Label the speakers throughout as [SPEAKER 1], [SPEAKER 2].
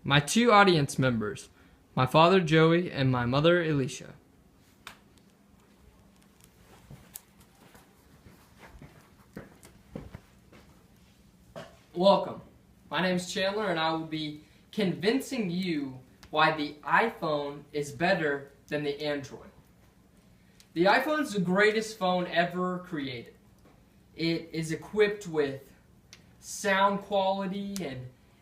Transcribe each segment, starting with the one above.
[SPEAKER 1] My two audience members, my father Joey and my mother Alicia. Welcome. My name is Chandler and I will be convincing you why the iPhone is better than the Android. The iPhone is the greatest phone ever created. It is equipped with sound quality and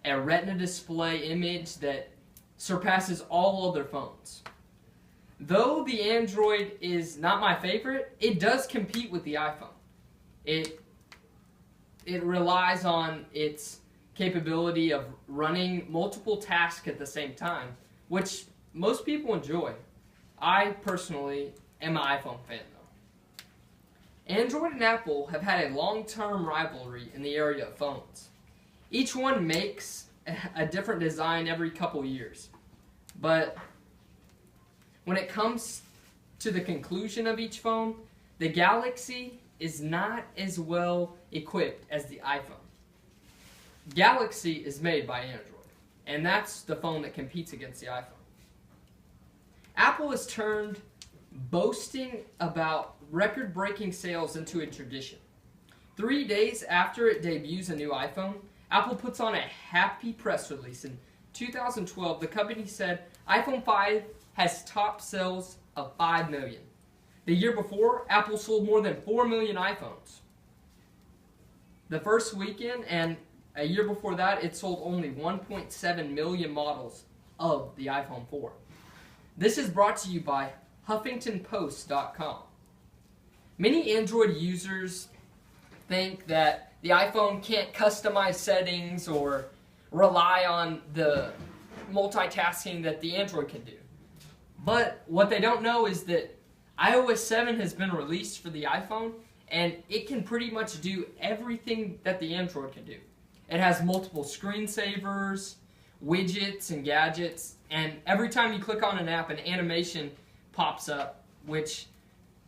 [SPEAKER 1] a retina display image that surpasses all other phones. Though the Android is not my favorite, it does compete with the iPhone. It relies on its capability of running multiple tasks at the same time, which most people enjoy. I personally am an iPhone fan though. Android and Apple have had a long-term rivalry in the area of phones. Each one makes a different design every couple years. But when it comes to the conclusion of each phone, the Galaxy is not as well equipped as the iPhone. Galaxy is made by Android, and that's the phone that competes against the iPhone. Apple has turned boasting about record-breaking sales into a tradition. 3 days after it debuts a new iPhone, Apple puts on a happy press release. In 2012, the company said iPhone 5 has top sales of 5 million. The year before, Apple sold more than 4 million iPhones. The first weekend and a year before that, it sold only 1.7 million models of the iPhone 4. This is brought to you by HuffingtonPost.com. Many Android users think that the iPhone can't customize settings or rely on the multitasking that the Android can do. But what they don't know is that iOS 7 has been released for the iPhone, and it can pretty much do everything that the Android can do. It has multiple screensavers, widgets, and gadgets, and every time you click on an app, an animation pops up, which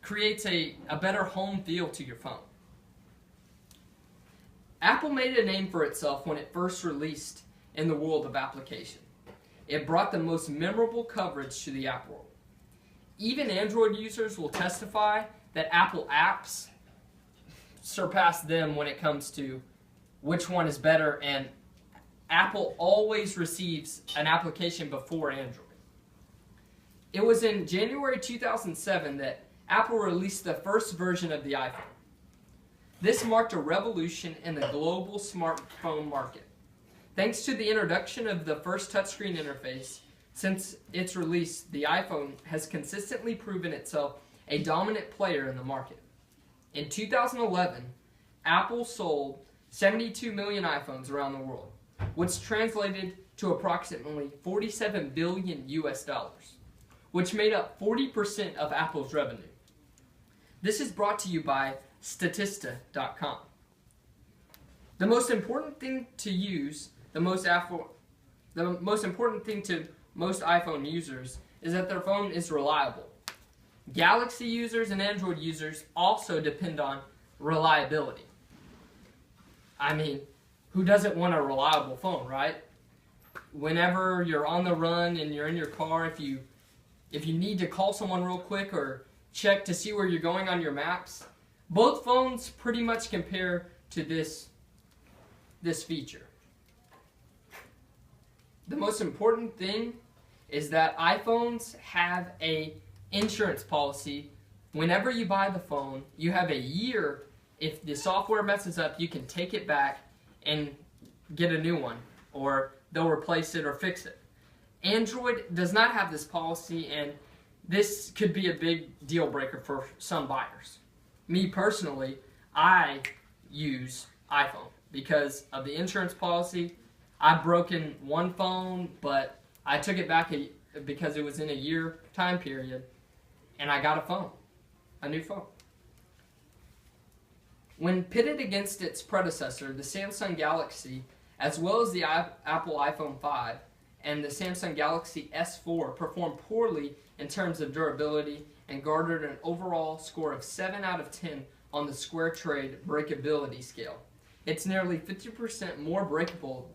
[SPEAKER 1] creates a better home feel to your phone. Apple made a name for itself when it first released in the world of application. It brought the most memorable coverage to the app world. Even Android users will testify that Apple apps surpass them when it comes to which one is better, and Apple always receives an application before Android. It was in January 2007 that Apple released the first version of the iPhone. This marked a revolution in the global smartphone market. Thanks to the introduction of the first touchscreen interface, since its release, the iPhone has consistently proven itself a dominant player in the market. In 2011, Apple sold 72 million iPhones around the world, which translated to approximately 47 billion US dollars, which made up 40% of Apple's revenue. This is brought to you by Statista.com. The most important thing to most iPhone users is that their phone is reliable. Galaxy users and Android users also depend on reliability. I mean, who doesn't want a reliable phone, right? Whenever you're on the run and you're in your car, if you need to call someone real quick or check to see where you're going on your maps, both phones pretty much compare to this feature. The most important thing is that iPhones have an insurance policy. Whenever you buy the phone, you have a year. If the software messes up, you can take it back and get a new one, or they'll replace it or fix it. Android does not have this policy, and this could be a big deal breaker for some buyers. Me personally, I use iPhone because of the insurance policy. I've broken one phone, but I took it back because it was in a year time period, and I got a new phone. When pitted against its predecessor, the Samsung Galaxy, as well as the Apple iPhone 5 and the Samsung Galaxy S4 performed poorly in terms of durability and garnered an overall score of 7 out of 10 on the Square Trade breakability scale. It's nearly 50% more breakable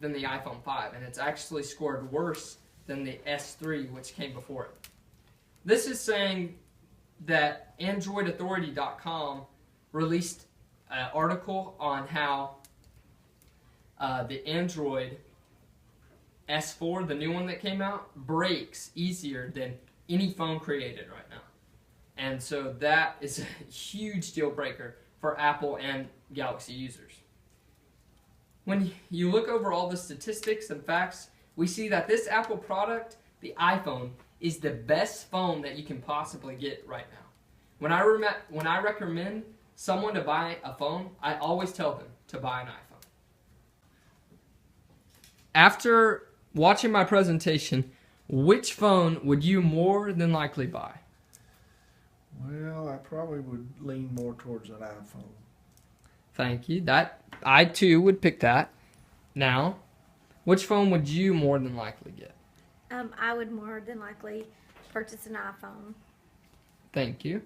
[SPEAKER 1] than the iPhone 5, and it's actually scored worse than the S3, which came before it. This is saying that AndroidAuthority.com released an article on how the Android S4, the new one that came out, breaks easier than any phone created right now. And so that is a huge deal breaker for Apple and Galaxy users. When you look over all the statistics and facts, we see that this Apple product, the iPhone, is the best phone that you can possibly get right now. When I recommend someone to buy a phone, I always tell them to buy an iPhone. After watching my presentation, which phone would you more than likely buy?
[SPEAKER 2] Well, I probably would lean more towards an iPhone.
[SPEAKER 1] Thank you. I too would pick that. Now, which phone would you more than likely get?
[SPEAKER 3] I would more than likely purchase an iPhone.
[SPEAKER 1] Thank you.